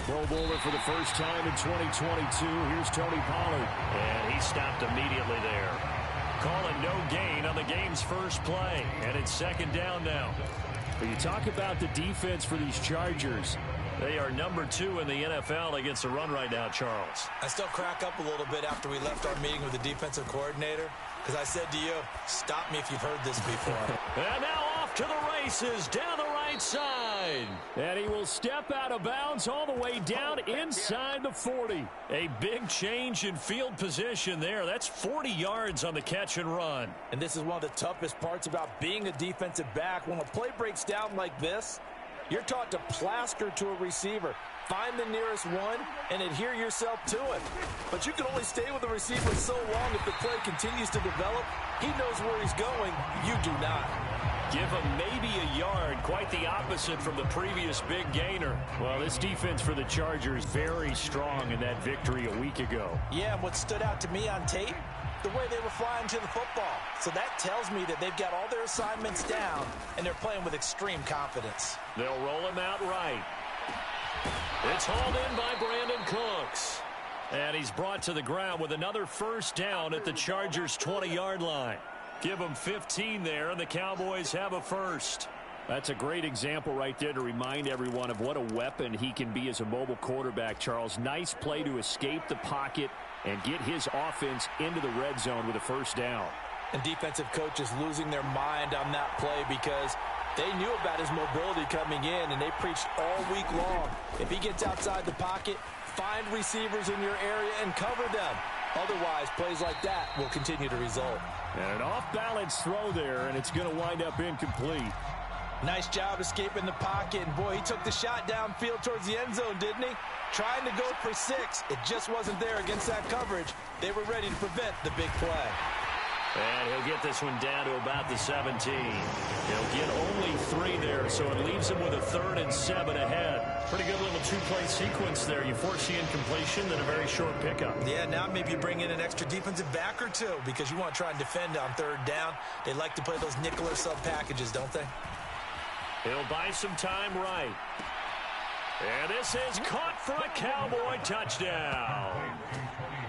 Pro Bowler for the first time in 2022. Here's Tony Pollard. And he stopped immediately there. Calling no gain on the game's first play. And it's second down now. But you talk about the defense for these Chargers. They are number 2 in the NFL against the run right now, Charles. I still crack up a little bit after we left our meeting with the defensive coordinator, because I said to you, stop me if you've heard this before. And now off to the races down the right side. And he will step out of bounds all the way down inside the 40. A big change in field position there. That's 40 yards on the catch and run. And this is one of the toughest parts about being a defensive back. When a play breaks down like this, you're taught to plaster to a receiver, find the nearest one, and adhere yourself to it. But you can only stay with the receiver so long if the play continues to develop. He knows where he's going. You do not. Give him maybe a yard. Quite the opposite from the previous big gainer. Well, this defense for the Chargers very strong in that victory a week ago. Yeah, and what stood out to me on tape, the way they were flying to the football. So that tells me that they've got all their assignments down, and they're playing with extreme confidence. They'll roll him out right. It's hauled in by Brandon Cooks. And he's brought to the ground with another first down at the Chargers' 20-yard line. Give them 15 there, and the Cowboys have a first. That's a great example right there to remind everyone of what a weapon he can be as a mobile quarterback, Charles. Nice play to escape the pocket and get his offense into the red zone with a first down. And defensive coaches losing their mind on that play because they knew about his mobility coming in, and they preached all week long. If he gets outside the pocket, find receivers in your area and cover them. Otherwise, plays like that will continue to result. And an off-balance throw there, and it's going to wind up incomplete. Nice job escaping the pocket, and boy, he took the shot downfield towards the end zone, didn't he? Trying to go for 6. It just wasn't there against that coverage. They were ready to prevent the big play. And he'll get this one down to about the 17. He'll get only 3 there, so it leaves him with a 3rd and 7 ahead. Pretty good little 2-play sequence there. You force the incompletion, then a very short pickup. Yeah, now maybe you bring in an extra defensive back or 2 because you want to try and defend on 3rd down. They like to play those nickel or sub packages, don't they? He'll buy some time right. And this is caught for a Cowboy touchdown.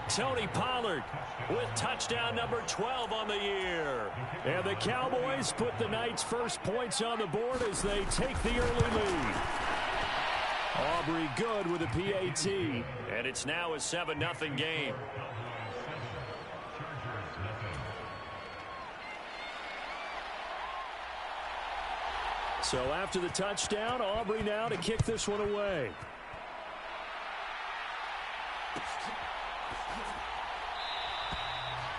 Tony Pollard with touchdown number 12 on the year. And the Cowboys put the night's first points on the board as they take the early lead. Aubrey good with a PAT. And it's now a 7-0 game. So after the touchdown, Aubrey now to kick this one away.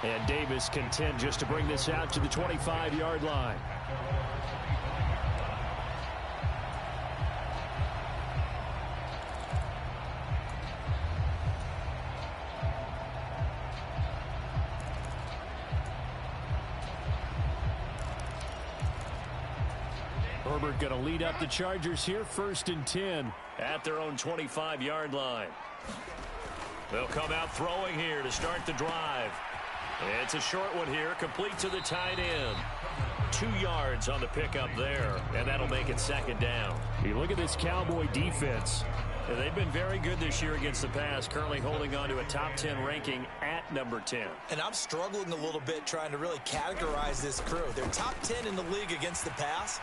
And Davis content just to bring this out to the 25-yard line. Herbert going to lead up the Chargers here, 1st and 10. At their own 25-yard line. They'll come out throwing here to start the drive. It's a short one here, complete to the tight end. 2 yards on the pickup there, and that'll make it 2nd down. You look at this Cowboy defense. They've been very good this year against the pass, currently holding on to a top 10 ranking at number 10. And I'm struggling a little bit trying to really categorize this crew. They're top 10 in the league against the pass,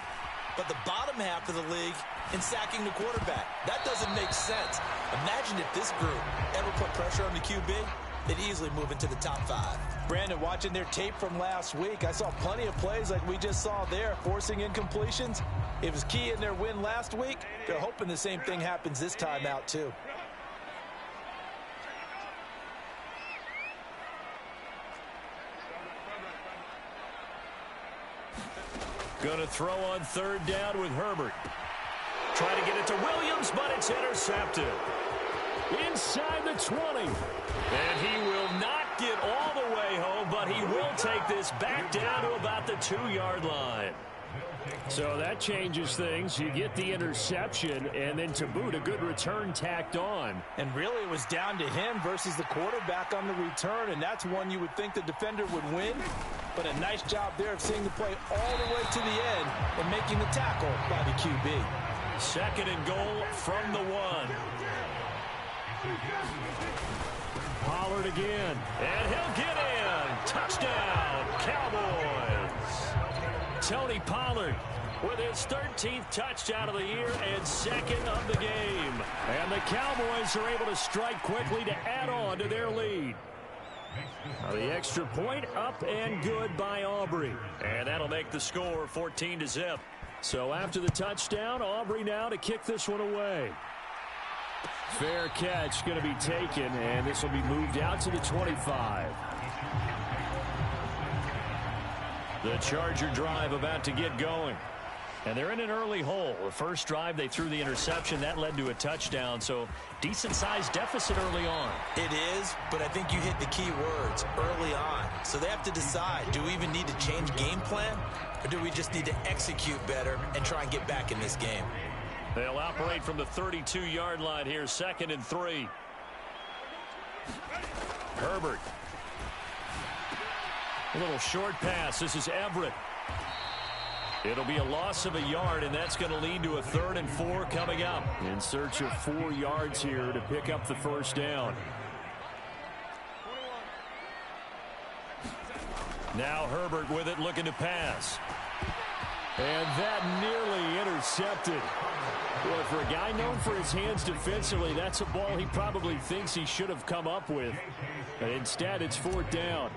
but the bottom half of the league in sacking the quarterback. That doesn't make sense. Imagine if this group ever put pressure on the QB, they'd easily move into the top 5. Brandon, watching their tape from last week, I saw plenty of plays like we just saw there, forcing incompletions. It was key in their win last week. They're hoping the same thing happens this time out, too. Going to throw on 3rd down with Herbert. Trying to get it to Williams, but it's intercepted. Inside the 20. And he will not get all the way home, but he will take this back down to about the 2-yard line. So that changes things. You get the interception, and then to boot, a good return tacked on. And really, it was down to him versus the quarterback on the return, and that's one you would think the defender would win. But a nice job there of seeing the play all the way to the end and making the tackle by the QB. 2nd and goal from the 1. Pollard again. And he'll get in. Touchdown, Cowboys. Tony Pollard with his 13th touchdown of the year and second of the game. And the Cowboys are able to strike quickly to add on to their lead. The extra point up and good by Aubrey. And that'll make the score 14-0. So after the touchdown, Aubrey now to kick this one away. Fair catch going to be taken, and this will be moved out to the 25. The Charger drive about to get going. And they're in an early hole. The first drive, they threw the interception. That led to a touchdown, so decent-sized deficit early on. It is, but I think you hit the key words, early on. So they have to decide, do we even need to change game plan, or do we just need to execute better and try and get back in this game? They'll operate from the 32-yard line here, 2nd and 3. Herbert. A little short pass. This is Everett. It'll be a loss of a yard, and that's going to lead to a 3rd and 4 coming up. In search of 4 yards here to pick up the first down. Now Herbert with it, looking to pass. And that nearly intercepted. Boy, for a guy known for his hands defensively, that's a ball he probably thinks he should have come up with. But instead, it's 4th down.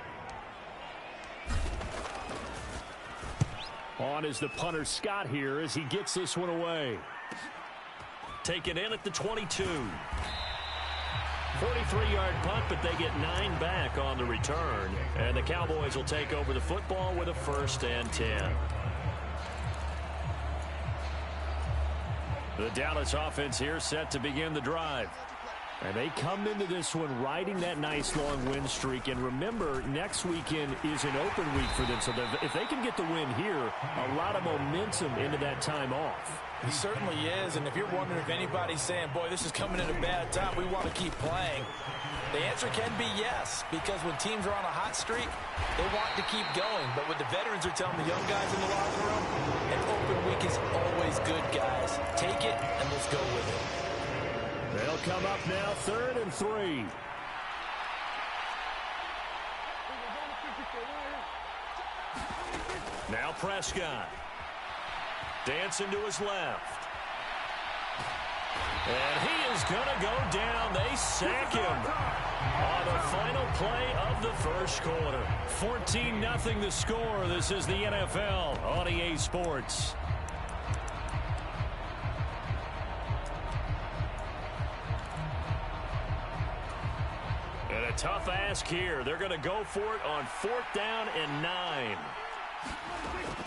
On is the punter Scott here as he gets this one away. Taken in at the 22. 43-yard punt, but they get 9 back on the return. And the Cowboys will take over the football with a 1st and 10. The Dallas offense here set to begin the drive. And they come into this one riding that nice long win streak. And remember, next weekend is an open week for them. So if they can get the win here, a lot of momentum into that time off. He certainly is. And if you're wondering if anybody's saying, boy, this is coming at a bad time, we want to keep playing, the answer can be yes. Because when teams are on a hot streak, they want to keep going. But what the veterans are telling the young guys in the locker room, an open week is always good, guys. Take it and let's go with it. They'll come up now, 3rd and 3. Now Prescott. Dancing to his left. And he is going to go down. They sack him on the final play of the first quarter. 14-0 the score. This is the NFL on EA Sports. And a tough ask here. They're going to go for it on 4th down and 9.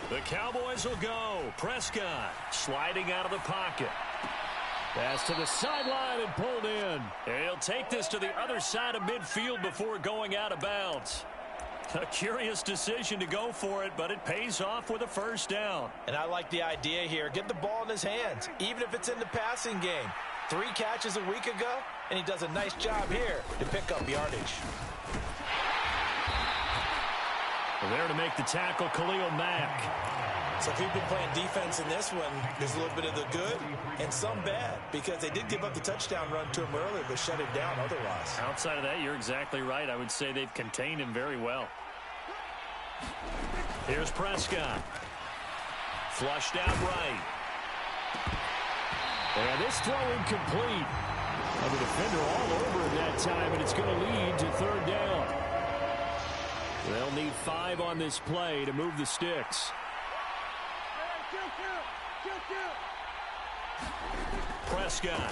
The Cowboys will go. Prescott sliding out of the pocket. Pass to the sideline and pulled in. And he'll take this to the other side of midfield before going out of bounds. A curious decision to go for it, but it pays off with a 1st down. And I like the idea here. Get the ball in his hands, even if it's in the passing game. 3 catches a week ago, and he does a nice job here to pick up yardage. There to make the tackle, Khalil Mack. So if you've been playing defense in this one, there's a little bit of the good and some bad, because they did give up the touchdown run to him earlier, but shut it down otherwise. Outside of that, you're exactly right. I would say they've contained him very well. Here's Prescott. Flushed out right. And this throw incomplete. And the defender all over him that time, and it's going to lead to 3rd down. They'll need 5 on this play to move the sticks. Prescott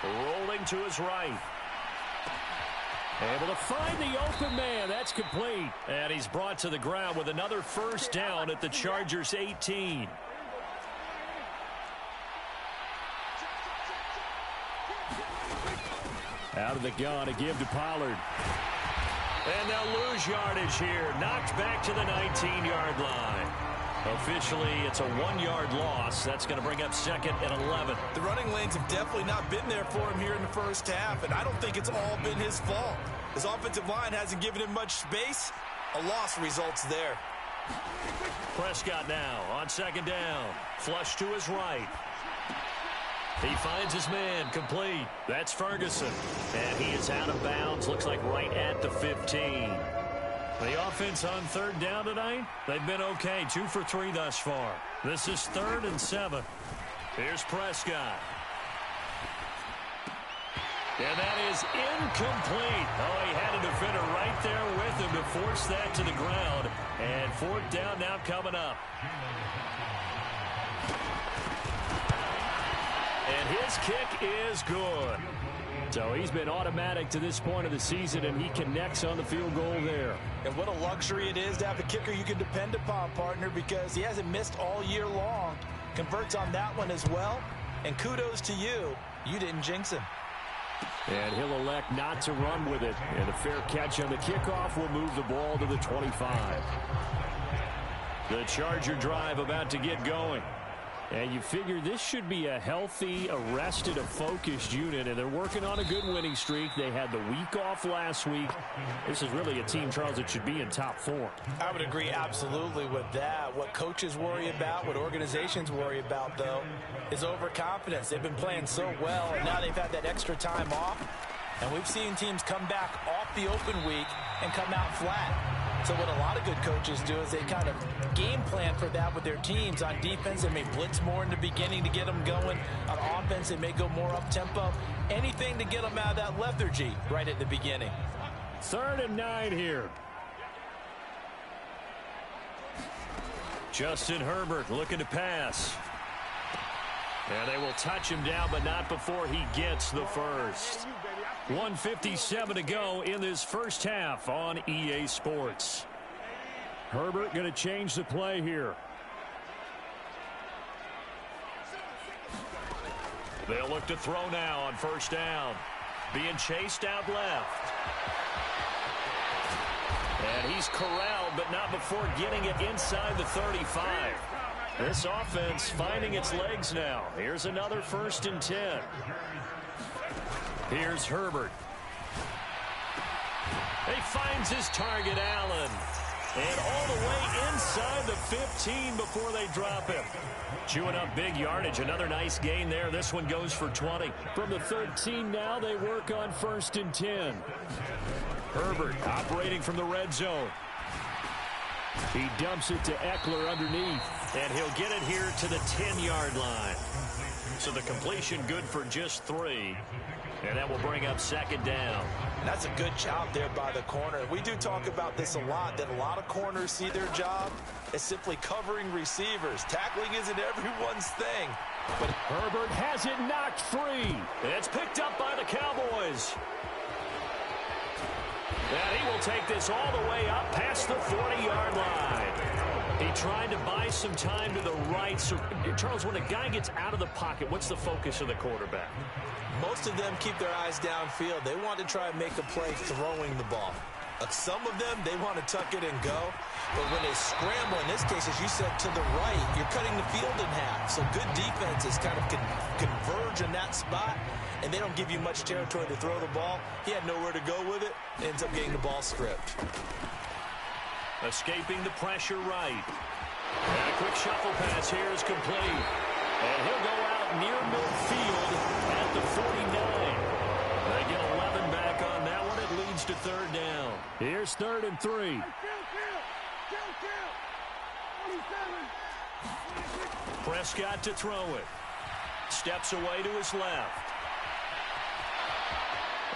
rolling to his right. Able to find the open man. That's complete. And he's brought to the ground with another 1st down at the Chargers' 18. Out of the gun to give to Pollard. And they'll lose yardage here. Knocked back to the 19-yard line. Officially, it's a 1-yard loss. That's going to bring up 2nd and 11. The running lanes have definitely not been there for him here in the first half, and I don't think it's all been his fault. His offensive line hasn't given him much space. A loss results there. Prescott now on 2nd down. Flush to his right. He finds his man, complete. That's Ferguson. And he is out of bounds, looks like right at the 15. The offense on third down tonight, they've been okay. 2 for 3 thus far. This is 3rd and 7. Here's Prescott. And that is incomplete. Oh, he had a defender right there with him to force that to the ground. And 4th down now coming up. And his kick is good. So he's been automatic to this point of the season, and he connects on the field goal there. And what a luxury it is to have a kicker you can depend upon, partner, because he hasn't missed all year long. Converts on that one as well. And kudos to you. You didn't jinx him. And he'll elect not to run with it. And a fair catch on the kickoff will move the ball to the 25. The Charger drive about to get going. And you figure this should be a healthy, arrested, a focused unit, and they're working on a good winning streak. They had the week off last week. This is really a team, Charles, that should be in top form. I would agree absolutely with that. What coaches worry about, what organizations worry about, though, is overconfidence. They've been playing so well, and now they've had that extra time off. And we've seen teams come back off the open week and come out flat. So what a lot of good coaches do is they kind of game plan for that with their teams. On defense, they may blitz more in the beginning to get them going. On offense, they may go more up-tempo. Anything to get them out of that lethargy right at the beginning. 3rd and 9 here. Justin Herbert looking to pass. And they will touch him down, but not before he gets the first. 1:57 to go in this first half on EA Sports. Herbert going to change the play here. They'll look to throw now on 1st down. Being chased out left. And he's corralled, but not before getting it inside the 35. This offense finding its legs now. Here's another 1st and 10. Here's Herbert. He finds his target, Allen. And all the way inside the 15 before they drop him. Chewing up big yardage. Another nice gain there. This one goes for 20. From the 13 now, they work on 1st and 10. Herbert operating from the red zone. He dumps it to Eckler underneath. And he'll get it here to the 10-yard line. So the completion good for just 3. And that will bring up 2nd down. And that's a good job there by the corner. We do talk about this a lot, that a lot of corners see their job as simply covering receivers. Tackling isn't everyone's thing. But Herbert has it knocked free. It's picked up by the Cowboys. And he will take this all the way up past the 40-yard line. He tried to buy some time to the right. So, Charles, when a guy gets out of the pocket, what's the focus of the quarterback? Most of them keep their eyes downfield. They want to try and make a play throwing the ball. Some of them, they want to tuck it and go. But when they scramble, in this case, as you said, to the right, you're cutting the field in half. So good defenses kind of converge in that spot, and they don't give you much territory to throw the ball. He had nowhere to go with it. Ends up getting the ball stripped. Escaping the pressure right. And a quick shuffle pass here is complete. And he'll go out near midfield at the 49. They get 11 back on that one. It leads to 3rd down. Here's 3rd and 3. Prescott to throw it. Steps away to his left.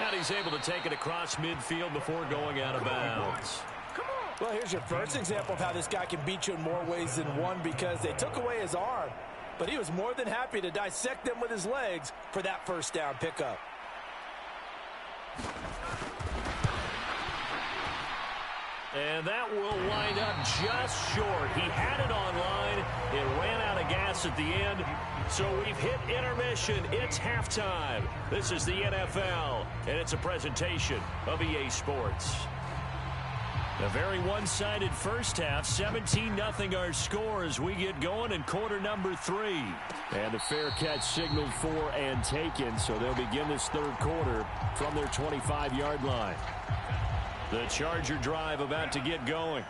And he's able to take it across midfield before going out of bounds. Well, here's your first example of how this guy can beat you in more ways than one, because they took away his arm, but he was more than happy to dissect them with his legs for that 1st down pickup. And that will wind up just short. He had it online. It ran out of gas at the end. So we've hit intermission. It's halftime. This is the NFL, and it's a presentation of EA Sports. A very one-sided first half. 17-0 our score as we get going in quarter number 3. And the fair catch signaled for and taken, so they'll begin this 3rd quarter from their 25-yard line. The Charger drive about to get going.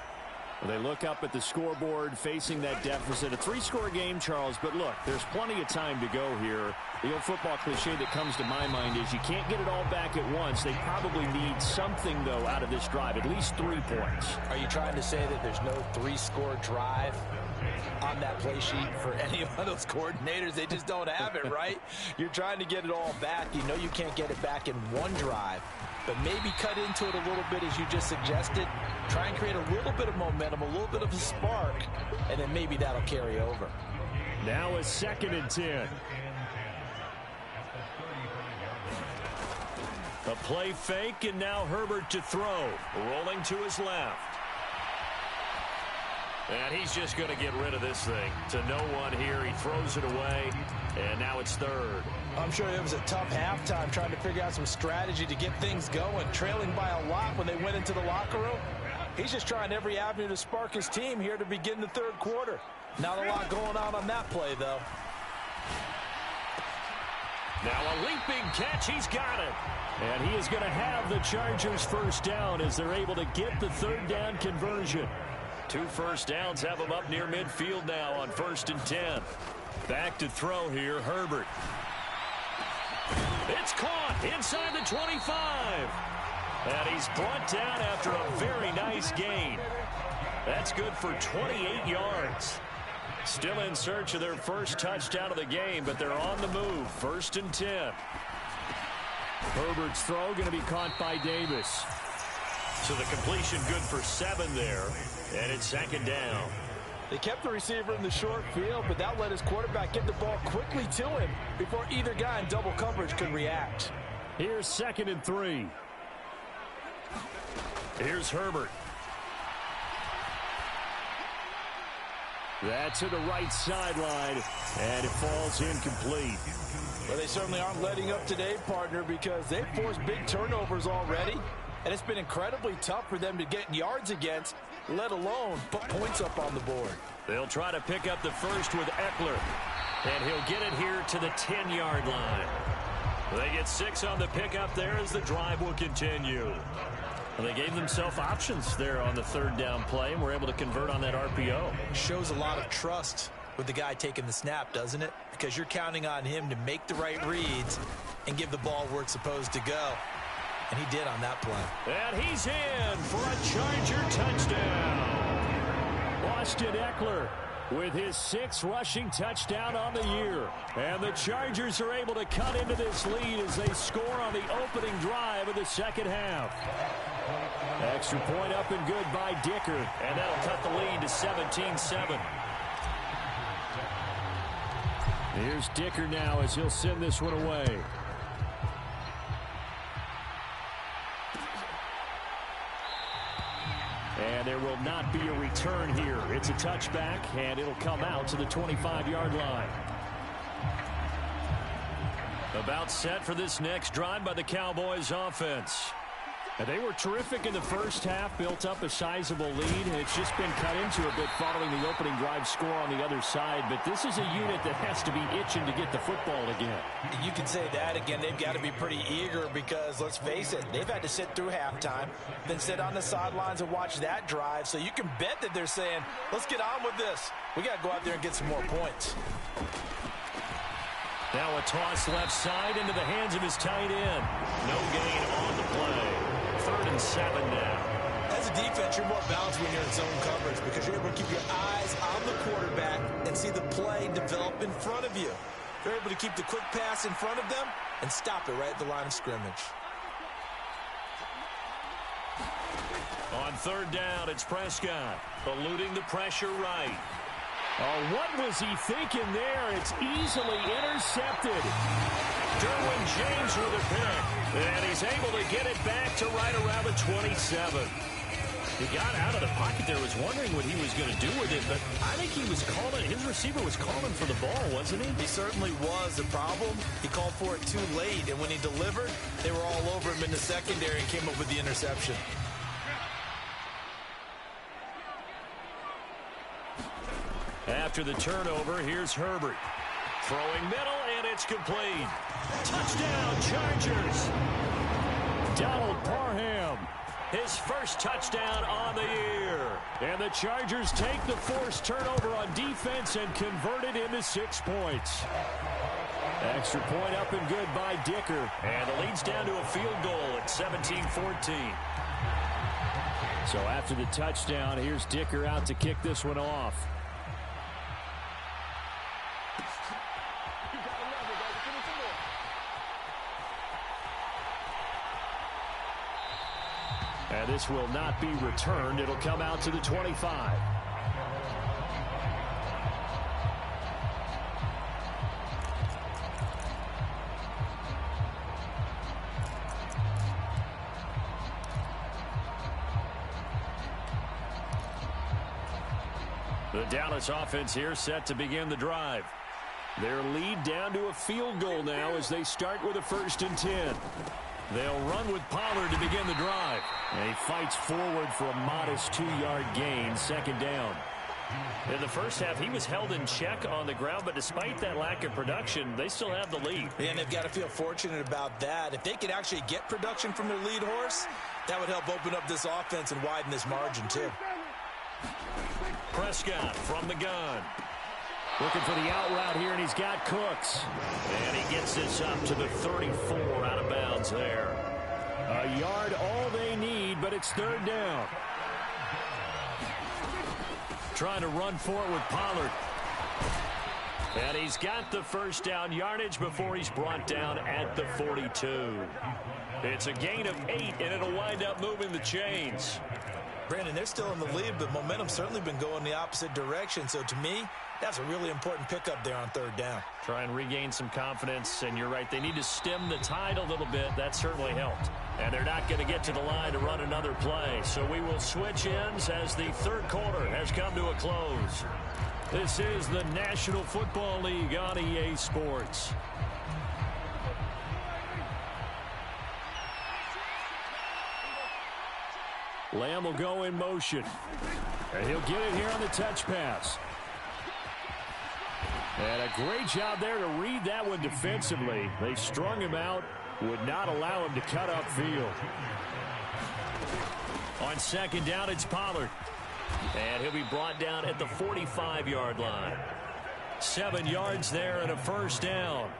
They look up at the scoreboard facing that deficit. A 3-score game, Charles, but look, there's plenty of time to go here. The old football cliche that comes to my mind is you can't get it all back at once. They probably need something, though, out of this drive, at least 3 points. Are you trying to say that there's no 3-score drive on that play sheet for any of those coordinators? They just don't have it, right? You're trying to get it all back. You know you can't get it back in one drive, but maybe cut into it a little bit as you just suggested. Try and create a little bit of momentum, a little bit of a spark, and then maybe that'll carry over. Now a 2nd and 10. A play fake, and now Herbert to throw. Rolling to his left. And he's just going to get rid of this thing. To no one here. He throws it away, and now it's 3rd. I'm sure it was a tough halftime trying to figure out some strategy to get things going. Trailing by a lot when they went into the locker room. He's just trying every avenue to spark his team here to begin the 3rd quarter. Not a lot going on that play, though. Now a leaping catch. He's got it. And he is going to have the Chargers first down as they're able to get the 3rd down conversion. 2 first downs have him up near midfield now on 1st and 10. Back to throw here, Herbert. It's caught inside the 25. And he's brought down after a very nice gain. That's good for 28 yards. Still in search of their first touchdown of the game, but they're on the move. 1st and 10. Herbert's throw going to be caught by Davis. So the completion good for 7 there. And it's 2nd down. They kept the receiver in the short field, but that let his quarterback get the ball quickly to him before either guy in double coverage could react. Here's 2nd and 3. Here's Herbert. That's to the right sideline, and it falls incomplete. Well, they certainly aren't letting up today, partner, because they've forced big turnovers already, and it's been incredibly tough for them to get yards against, let alone put points up on the board. They'll try to pick up the first with Eckler, and he'll get it here to the 10-yard line. They get 6 on the pickup there as the drive will continue. Well, they gave themselves options there on the 3rd down play, and were able to convert on that RPO. Shows a lot of trust with the guy taking the snap, doesn't it? Because you're counting on him to make the right reads and give the ball where it's supposed to go. And he did on that play. And he's in for a Charger touchdown. Austin Eckler with his 6th rushing touchdown on the year. And the Chargers are able to cut into this lead as they score on the opening drive of the 2nd half. Extra point up and good by Dicker. And that'll cut the lead to 17-7. Here's Dicker now as he'll send this one away. And there will not be a return here. It's a touchback, and it'll come out to the 25-yard line. About set for this next drive by the Cowboys offense. And they were terrific in the first half, built up a sizable lead, and it's just been cut into a bit following the opening drive score on the other side. But this is a unit that has to be itching to get the football again. You can say that again. They've got to be pretty eager because, let's face it, they've had to sit through halftime, then sit on the sidelines and watch that drive. So you can bet that they're saying, let's get on with this. We got to go out there and get some more points. Now a toss left side into the hands of his tight end. No gain on the play. 3rd and 7 now. As a defense, you're more balanced when you're in zone coverage because you're able to keep your eyes on the quarterback and see the play develop in front of you. You're able to keep the quick pass in front of them and stop it right at the line of scrimmage. On 3rd down, it's Prescott, eluding the pressure right. Oh, what was he thinking there? It's easily intercepted. Derwin James with a pick, and he's able to get it back to right around the 27. He got out of the pocket there, was wondering what he was going to do with it, but I think he was calling, his receiver was calling for the ball, wasn't he? He certainly was. The problem, he called for it too late, and when he delivered, they were all over him in the secondary and came up with the interception. After the turnover, here's Herbert. Throwing middle, and it's complete. Touchdown, Chargers. Donald Parham His first touchdown on the year. And the Chargers take the forced turnover on defense and convert it into 6 points. Extra point up and good by Dicker. And the lead's down to a field goal at 17-14. So after the touchdown, here's Dicker out to kick this one off. And this will not be returned. It'll come out to the 25. The Dallas offense here set to begin the drive. Their lead down to a field goal now as they start with a 1st and 10. They'll run with Pollard to begin the drive. And he fights forward for a modest 2-yard gain, 2nd down. In the first half, he was held in check on the ground, but despite that lack of production, they still have the lead. And they've got to feel fortunate about that. If they could actually get production from their lead horse, that would help open up this offense and widen this margin too. Prescott from the gun. Looking for the out route here, and he's got Cooks. And he gets this up to the 34 out of bounds there. A yard all they need, but it's 3rd down. Trying to run for it with Pollard. And he's got the 1st down yardage before he's brought down at the 42. It's a gain of 8, and it'll wind up moving the chains. Brandon, they're still in the lead, but momentum's certainly been going the opposite direction. So to me, that's a really important pickup there on 3rd down. Try and regain some confidence, and you're right. They need to stem the tide a little bit. That certainly helped. And they're not going to get to the line to run another play. So we will switch ends as the 3rd quarter has come to a close. This is the National Football League on EA Sports. Lamb will go in motion. And he'll get it here on the touch pass. And a great job there to read that one defensively. They strung him out, would not allow him to cut upfield. On 2nd down, it's Pollard. And he'll be brought down at the 45-yard line. 7 yards there and a 1st down.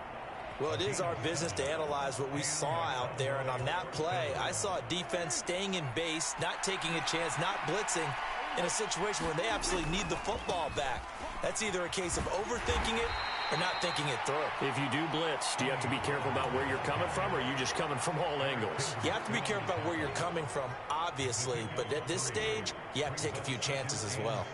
Well, it is our business to analyze what we saw out there. And on that play, I saw a defense staying in base, not taking a chance, not blitzing in a situation where they absolutely need the football back. That's either a case of overthinking it or not thinking it through. If you do blitz, do you have to be careful about where you're coming from, or are you just coming from all angles? You have to be careful about where you're coming from, obviously. But at this stage, you have to take a few chances as well.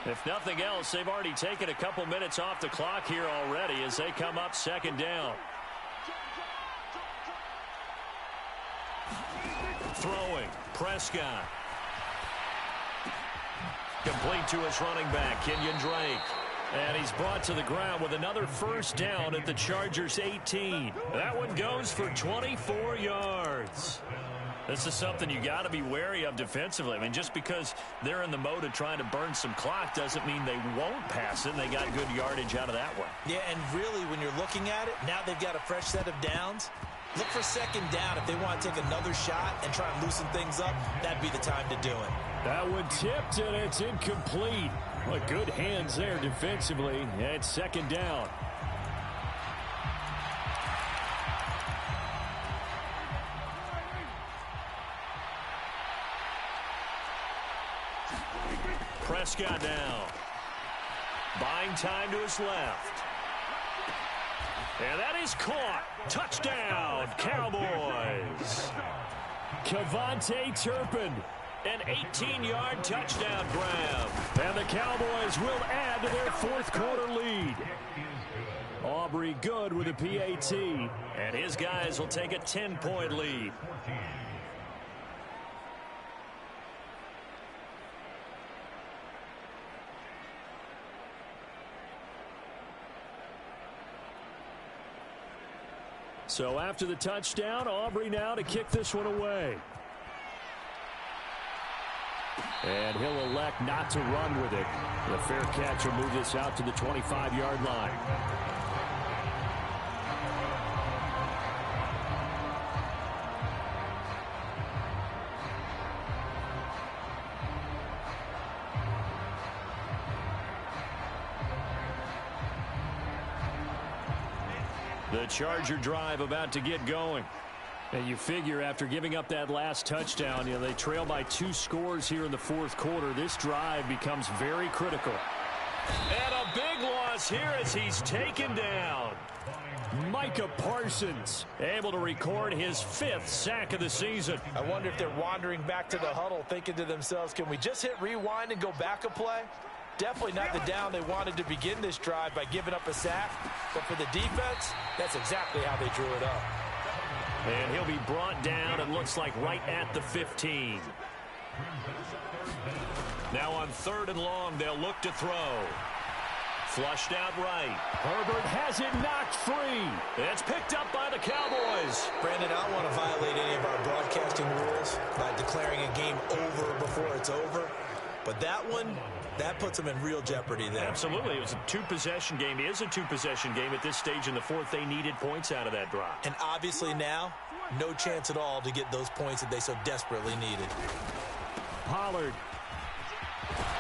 If nothing else, they've already taken a couple minutes off the clock here already as they come up 2nd down. Throwing, Prescott. Complete to his running back, Kenyon Drake. And he's brought to the ground with another 1st down at the Chargers' 18. That one goes for 24 yards. This is something you got to be wary of defensively. I mean, just because they're in the mode of trying to burn some clock doesn't mean they won't pass it. They got good yardage out of that one. Yeah, and really, when you're looking at it, now they've got a fresh set of downs. Look for 2nd down. If they want to take another shot and try and loosen things up, that'd be the time to do it. That one tipped, and it's incomplete. Well, good hands there defensively. It's 2nd down. Prescott now. Buying time to his left. And that is caught. Touchdown, Cowboys. Kevontae Turpin. An 18-yard touchdown grab. And the Cowboys will add to their 4th quarter lead. Aubrey good with a PAT. And his guys will take a 10-point lead. So after the touchdown, Aubrey now to kick this one away. And he'll elect not to run with it. The fair catch will move this out to the 25-yard line. The Charger drive about to get going. And you figure after giving up that last touchdown, they trail by 2 scores here in the fourth quarter. This drive becomes very critical. And a big loss here as he's taken down. Micah Parsons able to record his 5th sack of the season. I wonder if they're wandering back to the huddle thinking to themselves, can we just hit rewind and go back a play? Definitely not the down they wanted to begin this drive by giving up a sack. But for the defense, that's exactly how they drew it up. And he'll be brought down, it looks like, right at the 15. Now on 3rd and long, they'll look to throw. Flushed out right. Herbert has it knocked free. It's picked up by the Cowboys. Brandon, I don't want to violate any of our broadcasting rules by declaring a game over before it's over. But that one, that puts them in real jeopardy there. Absolutely. It was a 2-possession game. It is a 2-possession game at this stage in the fourth. They needed points out of that drive. And obviously now, no chance at all to get those points that they so desperately needed. Pollard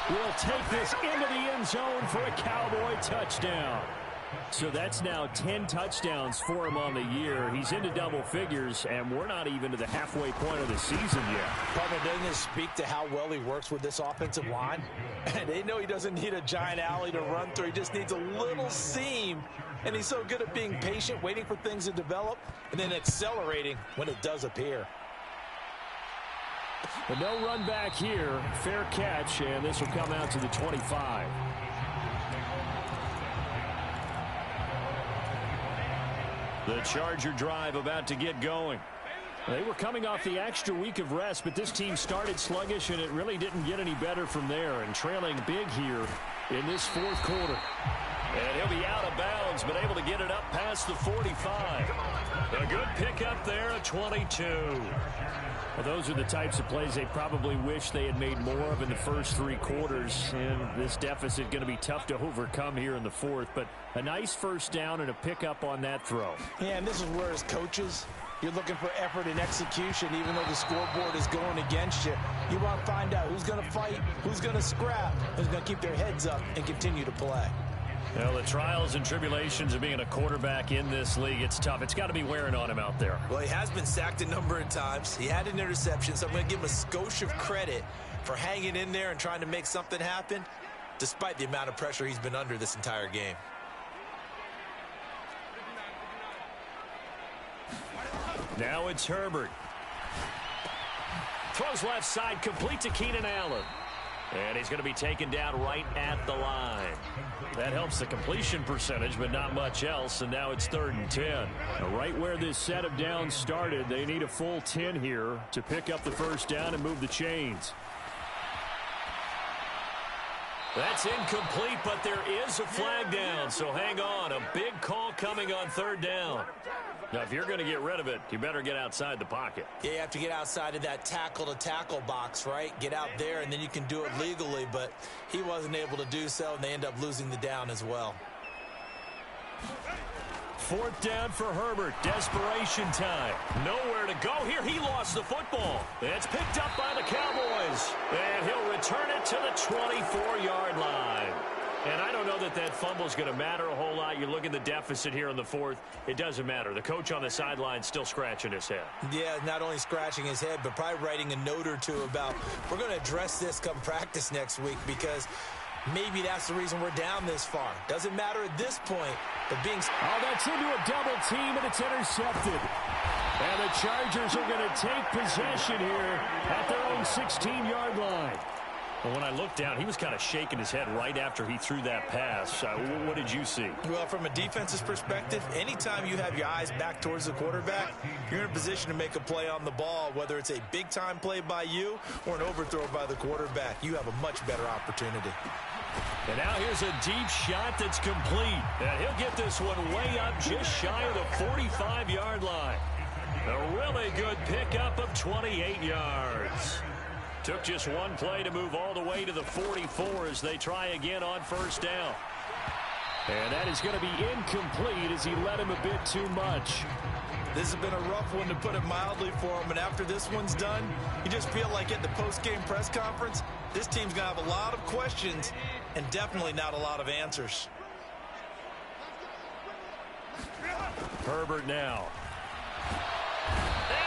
will take this into the end zone for a Cowboy touchdown. So that's now 10 touchdowns for him on the year. He's into double figures, and we're not even to the halfway point of the season yet. Partner, doesn't this speak to how well he works with this offensive line? They know he doesn't need a giant alley to run through. He just needs a little seam. And he's so good at being patient, waiting for things to develop, and then accelerating when it does appear. But no run back here. Fair catch, and this will come out to the 25. The Charger drive about to get going. They were coming off the extra week of rest, but this team started sluggish, and it really didn't get any better from there. And trailing big here in this fourth quarter. And he'll be out of bounds, but able to get it up past the 45. A good pickup there at 22. Well, those are the types of plays they probably wish they had made more of in the first 3 quarters. And this deficit going to be tough to overcome here in the fourth. But a nice first down and a pickup on that throw. Yeah, and this is where as coaches, you're looking for effort and execution, even though the scoreboard is going against you. You want to find out who's going to fight, who's going to scrap, who's going to keep their heads up and continue to play. Well, the trials and tribulations of being a quarterback in this league, it's tough. It's got to be wearing on him out there. Well, he has been sacked a number of times. He had an interception, so I'm going to give him a skosh of credit for hanging in there and trying to make something happen, despite the amount of pressure he's been under this entire game. Now it's Herbert. Throws left side, complete to Keenan Allen. And he's going to be taken down right at the line. That helps the completion percentage, but not much else. And now it's 3rd and 10. Now, right where this set of downs started, they need a full 10 here to pick up the first down and move the chains. That's incomplete, but there is a flag down. So hang on. A big call coming on 3rd down. Now, if you're going to get rid of it, you better get outside the pocket. Yeah, you have to get outside of that tackle-to-tackle box, right? Get out there, and then you can do it legally, but he wasn't able to do so, and they end up losing the down as well. 4th down for Herbert. Desperation time. Nowhere to go here. He lost the football. It's picked up by the Cowboys, and he'll return it to the 24-yard line. And I don't know that that fumble is going to matter a whole lot. You look at the deficit here in the fourth. It doesn't matter. The coach on the sideline still scratching his head. Yeah, not only scratching his head, but probably writing a note or two about, we're going to address this come practice next week because maybe that's the reason we're down this far. Doesn't matter at this point, but being... Oh, that's into a double team, and it's intercepted. And the Chargers are going to take possession here at their own 16-yard line. Well, when I looked down, he was kind of shaking his head right after he threw that pass. What did you see? Well, from a defense's perspective, anytime you have your eyes back towards the quarterback, you're in a position to make a play on the ball, whether it's a big-time play by you or an overthrow by the quarterback. You have a much better opportunity. And now here's a deep shot that's complete. And he'll get this one way up just shy of the 45-yard line. A really good pickup of 28 yards. Took just one play to move all the way to the 44 as they try again on 1st down. And that is going to be incomplete as he led him a bit too much. This has been a rough one, to put it mildly, for him. And after this one's done, you just feel like at the post-game press conference, this team's going to have a lot of questions and definitely not a lot of answers. Herbert now.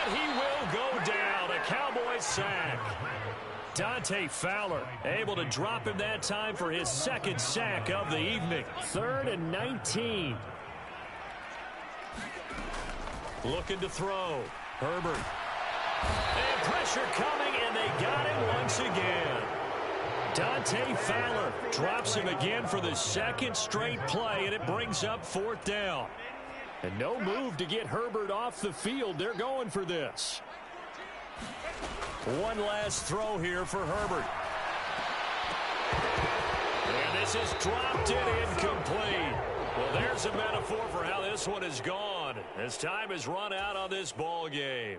And he will go down. A Cowboys sack. Dante Fowler able to drop him that time for his second sack of the evening. 3rd and 19. Looking to throw. Herbert. And pressure coming, and they got him once again. Dante Fowler drops him again for the second straight play, and it brings up 4th down. And no move to get Herbert off the field. They're going for this. One last throw here for Herbert. And this is dropped in incomplete. Well, there's a metaphor for how this one has gone as time has run out on this ball game.